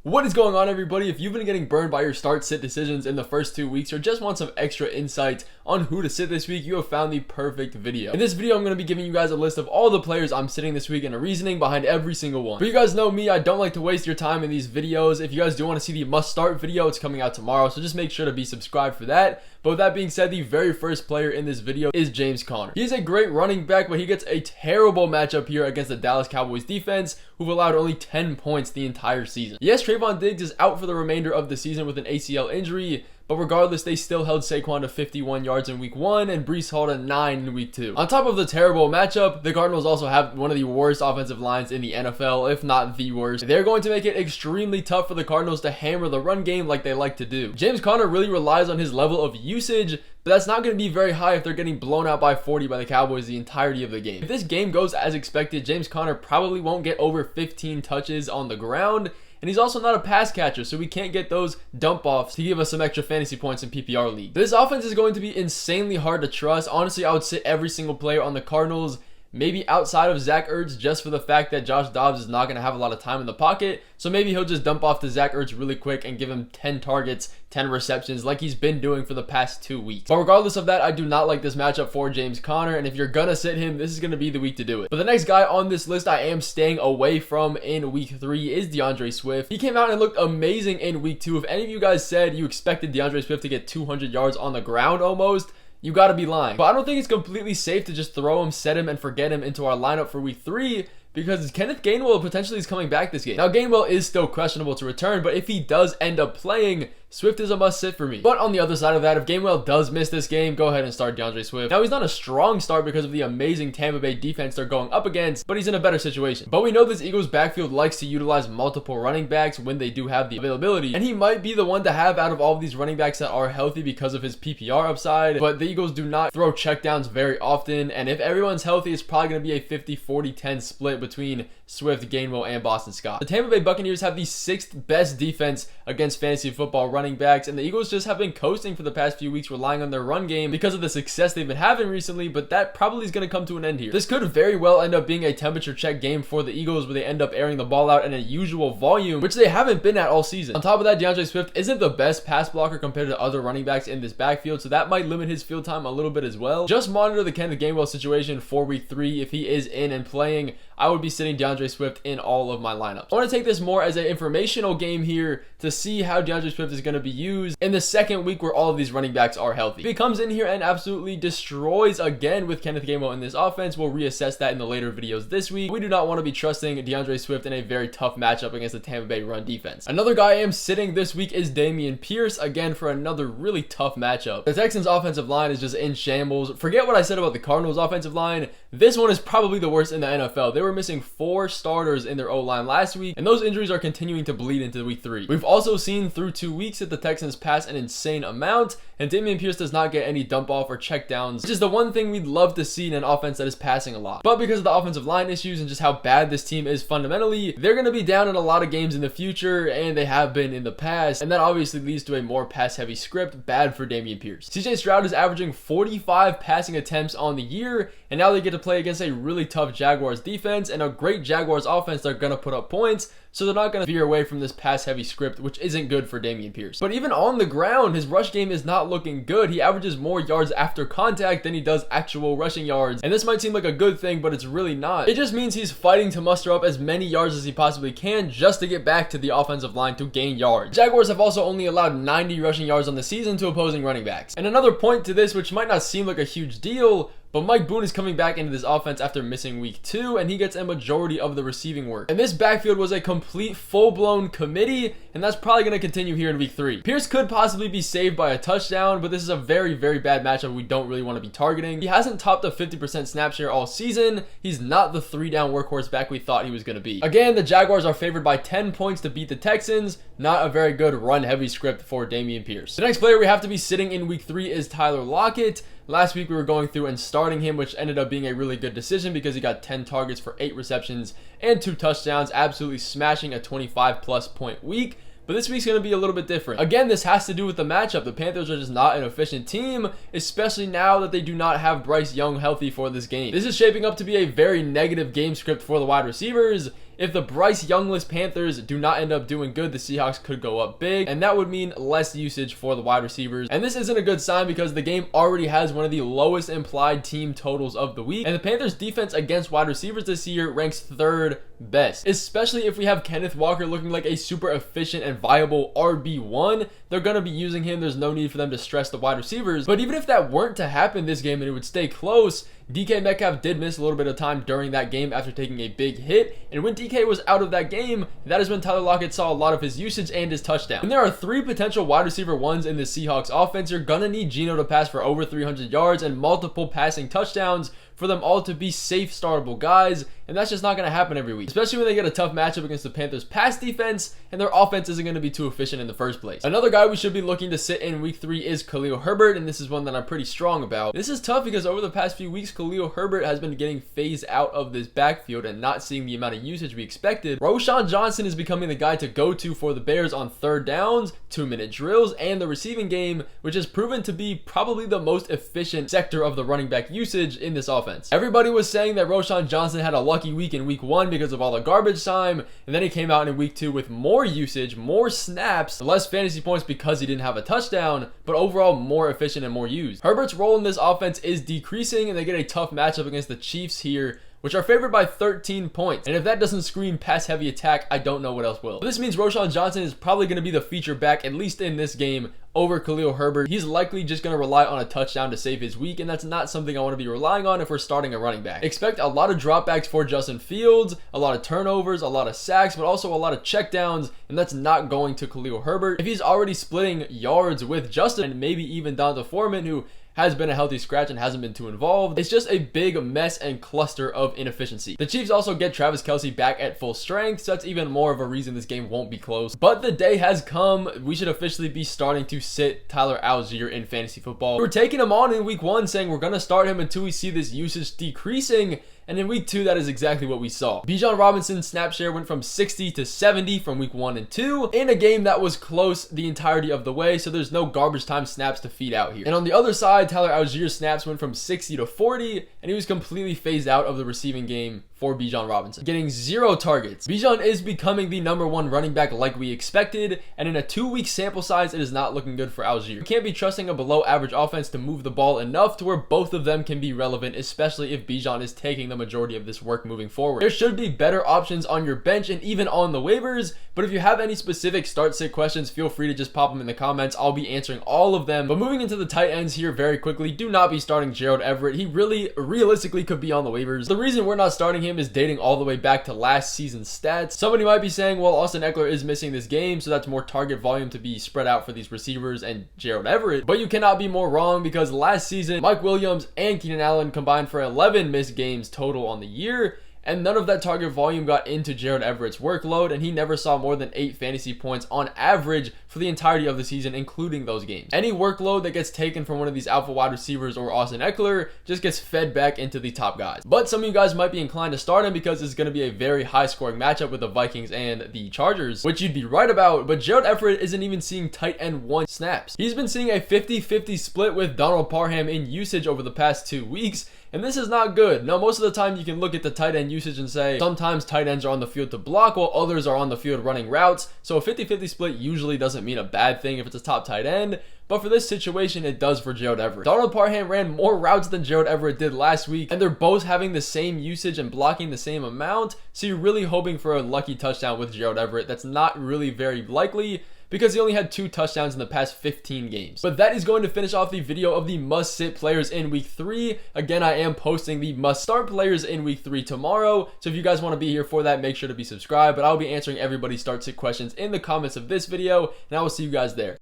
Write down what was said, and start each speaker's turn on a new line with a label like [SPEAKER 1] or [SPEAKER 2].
[SPEAKER 1] What is going on, everybody? If you've been getting burned by your start-sit decisions in the first 2 weeks or just want some extra insight on who to sit this week, you have found the perfect video. In this video, I'm going to be giving you guys a list of all the players I'm sitting this week and a reasoning behind every single one. But you guys know me, I don't like to waste your time in these videos. If you guys do want to see the must-start video, it's coming out tomorrow, so just make sure to be subscribed for that. But with that being said, the very first player in this video is James Conner. He's a great running back, but he gets a terrible matchup here against the Dallas Cowboys defense, who've allowed only 10 points the entire season. Yes, Trayvon Diggs is out for the remainder of the season with an ACL injury, but regardless, they still held Saquon to 51 yards in week 1 and Breece Hall to 9 in week 2. On top of the terrible matchup, the Cardinals also have one of the worst offensive lines in the NFL, if not the worst. They're going to make it extremely tough for the Cardinals to hammer the run game like they like to do. James Conner really relies on his level of usage, but that's not going to be very high if they're getting blown out by 40 by the Cowboys the entirety of the game. If this game goes as expected, James Conner probably won't get over 15 touches on the ground. And he's also not a pass catcher, so we can't get those dump offs to give us some extra fantasy points in PPR league. This offense is going to be insanely hard to trust. Honestly, I would sit every single player on the Cardinals, maybe outside of Zach Ertz, just for the fact that Josh Dobbs is not going to have a lot of time in the pocket. So maybe he'll just dump off to Zach Ertz really quick and give him 10 targets, 10 receptions like he's been doing for the past 2 weeks. But regardless of that, I do not like this matchup for James Conner. And if you're going to sit him, this is going to be the week to do it. But the next guy on this list I am staying away from in week 3 is Dandre Swift. He came out and looked amazing in week 2. If any of you guys said you expected Dandre Swift to get 200 yards on the ground almost, you gotta be lying. But I don't think it's completely safe to just throw him, set him, and forget him into our lineup for week 3 because Kenneth Gainwell potentially is coming back this game. Now, Gainwell is still questionable to return, but if he does end up playing, Swift is a must-sit for me. But on the other side of that, if Gainwell does miss this game, go ahead and start Dandre Swift. Now, he's not a strong start because of the amazing Tampa Bay defense they're going up against, but he's in a better situation. But we know this Eagles backfield likes to utilize multiple running backs when they do have the availability, and he might be the one to have out of all of these running backs that are healthy because of his PPR upside, but the Eagles do not throw checkdowns very often, and if everyone's healthy, it's probably going to be a 50-40-10 split between Swift, Gainwell, and Boston Scott. The Tampa Bay Buccaneers have the 6th best defense against fantasy football running backs, and the Eagles just have been coasting for the past few weeks, relying on their run game because of the success they've been having recently, but that probably is going to come to an end here. This could very well end up being a temperature check game for the Eagles where they end up airing the ball out in a usual volume, which they haven't been at all season. On top of that, Dandre Swift isn't the best pass blocker compared to other running backs in this backfield, so that might limit his field time a little bit as well. Just monitor the Kenneth Gainwell situation for week 3. If he is in and playing, I would be sitting Dandre Swift in all of my lineups. I want to take this more as an informational game here to see how Dandre Swift is going to be used in the second week where all of these running backs are healthy. If he comes in here and absolutely destroys again with Kenneth Gainwell in this offense, we'll reassess that in the later videos this week. We do not want to be trusting Dandre Swift in a very tough matchup against the Tampa Bay run defense. Another guy I am sitting this week is Dameon Pierce, again for another really tough matchup. The Texans offensive line is just in shambles. Forget what I said about the Cardinals offensive line. This one is probably the worst in the NFL. They were missing 4 starters in their O-line last week, and those injuries are continuing to bleed into week 3. We've also seen through 2 weeks that the Texans pass an insane amount, and Dameon Pierce does not get any dump off or check downs, which is the one thing we'd love to see in an offense that is passing a lot. But because of the offensive line issues and just how bad this team is fundamentally, they're going to be down in a lot of games in the future, and they have been in the past, and that obviously leads to a more pass-heavy script, bad for Dameon Pierce. CJ Stroud is averaging 45 passing attempts on the year, and now they get to play against a really tough Jaguars defense and a great Jaguars offense that are going to put up points, so they're not going to veer away from this pass-heavy script, which isn't good for Dameon Pierce. But even on the ground, his rush game is not looking good. He averages more yards after contact than he does actual rushing yards, and this might seem like a good thing, but it's really not. It just means he's fighting to muster up as many yards as he possibly can just to get back to the offensive line to gain yards. Jaguars have also only allowed 90 rushing yards on the season to opposing running backs. And another point to this, which might not seem like a huge deal, but Mike Boone is coming back into this offense after missing week 2, and he gets a majority of the receiving work. And this backfield was a complete full-blown committee, and that's probably going to continue here in week 3. Pierce could possibly be saved by a touchdown, but this is a very, very bad matchup we don't really want to be targeting. He hasn't topped a 50% snap share all season. He's not the 3-down workhorse back we thought he was going to be. Again, the Jaguars are favored by 10 points to beat the Texans. Not a very good run-heavy script for Dameon Pierce. The next player we have to be sitting in week 3 is Tyler Lockett. Last week we were going through and starting him, which ended up being a really good decision because he got 10 targets for 8 receptions and 2 touchdowns, absolutely smashing a 25+ point week. But this week's going to be a little bit different. Again, this has to do with the matchup. The Panthers are just not an efficient team, especially now that they do not have Bryce Young healthy for this game. This is shaping up to be a very negative game script for the wide receivers. If the Bryce Youngless Panthers do not end up doing good, the Seahawks could go up big, and that would mean less usage for the wide receivers. And this isn't a good sign because the game already has one of the lowest implied team totals of the week, and the Panthers defense against wide receivers this year ranks 3rd best. Especially if we have Kenneth Walker looking like a super efficient and viable RB1, they're going to be using him. There's no need for them to stress the wide receivers. But even if that weren't to happen this game and it would stay close, DK Metcalf did miss a little bit of time during that game after taking a big hit, and when DK was out of that game, that is when Tyler Lockett saw a lot of his usage and his touchdown. And there are 3 potential wide receiver ones in the Seahawks offense. You're gonna need Geno to pass for over 300 yards and multiple passing touchdowns for them all to be safe startable guys, and that's just not going to happen every week, especially when they get a tough matchup against the Panthers pass defense and their offense isn't going to be too efficient in the first place. Another guy we should be looking to sit in week 3 is Khalil Herbert, and this is one that I'm pretty strong about. This is tough because over the past few weeks, Khalil Herbert has been getting phased out of this backfield and not seeing the amount of usage we expected. Roschon Johnson is becoming the guy to go to for the Bears on 3rd downs, 2-minute drills, and the receiving game, which has proven to be probably the most efficient sector of the running back usage in this offense. Everybody was saying that Roschon Johnson had a lucky week in week 1 because of all the garbage time, and then he came out in week 2 with more usage, more snaps, less fantasy points because he didn't have a touchdown, but overall more efficient and more used. Herbert's role in this offense is decreasing, and they get a tough matchup against the Chiefs here, which are favored by 13 points. And if that doesn't scream pass heavy attack, I don't know what else will. But this means Roschon Johnson is probably going to be the feature back, at least in this game, over Khalil Herbert. He's likely just going to rely on a touchdown to save his week, and that's not something I want to be relying on if we're starting a running back. Expect a lot of dropbacks for Justin Fields, a lot of turnovers, a lot of sacks, but also a lot of checkdowns, and that's not going to Khalil Herbert. If he's already splitting yards with Justin and maybe even Donta Foreman, who has been a healthy scratch and hasn't been too involved, it's just a big mess and cluster of inefficiency. The Chiefs also get Travis Kelce back at full strength, so that's even more of a reason this game won't be close. But the day has come. We should officially be starting to sit Tyler Allgeier in fantasy football. We were taking him on in week 1, saying we're going to start him until we see this usage decreasing, and in week 2, that is exactly what we saw. Bijan Robinson's snap share went from 60 to 70 from week 1 and 2 in a game that was close the entirety of the way, so there's no garbage time snaps to feed out here. And on the other side, Tyler Allgeier's snaps went from 60 to 40, and he was completely phased out of the receiving game for Bijan Robinson, getting 0 targets. Bijan is becoming the #1 running back like we expected, and in a 2-week sample size, it is not looking good for Allgeier. You can't be trusting a below average offense to move the ball enough to where both of them can be relevant, especially if Bijan is taking the majority of this work moving forward. There should be better options on your bench and even on the waivers, but if you have any specific start-sit questions, feel free to just pop them in the comments. I'll be answering all of them. But moving into the tight ends here very quickly, do not be starting Gerald Everett. He really, realistically could be on the waivers. The reason we're not starting him is dating all the way back to last season's stats. Somebody might be saying, well, Austin Eckler is missing this game, so that's more target volume to be spread out for these receivers and Gerald Everett. But you cannot be more wrong because last season, Mike Williams and Keenan Allen combined for 11 missed games total on the year, and none of that target volume got into Gerald Everett's workload, and he never saw more than 8 fantasy points on average for the entirety of the season, including those games. Any workload that gets taken from one of these alpha wide receivers or Austin Eckler just gets fed back into the top guys. But some of you guys might be inclined to start him because it's going to be a very high scoring matchup with the Vikings and the Chargers, which you'd be right about, but Gerald Everett isn't even seeing tight end 1 snaps. He's been seeing a 50-50 split with Donald Parham in usage over the past 2 weeks, and this is not good. Now, most of the time you can look at the tight end usage and say sometimes tight ends are on the field to block while others are on the field running routes. So a 50-50 split usually doesn't mean a bad thing if it's a top tight end. But for this situation, it does for Gerald Everett. Donald Parham ran more routes than Gerald Everett did last week, and they're both having the same usage and blocking the same amount. So you're really hoping for a lucky touchdown with Gerald Everett. That's not really very likely, because he only had 2 touchdowns in the past 15 games. But that is going to finish off the video of the must-sit players in week 3. Again, I am posting the must-start players in week 3 tomorrow, so if you guys want to be here for that, make sure to be subscribed. But I'll be answering everybody's start-sit questions in the comments of this video, and I will see you guys there.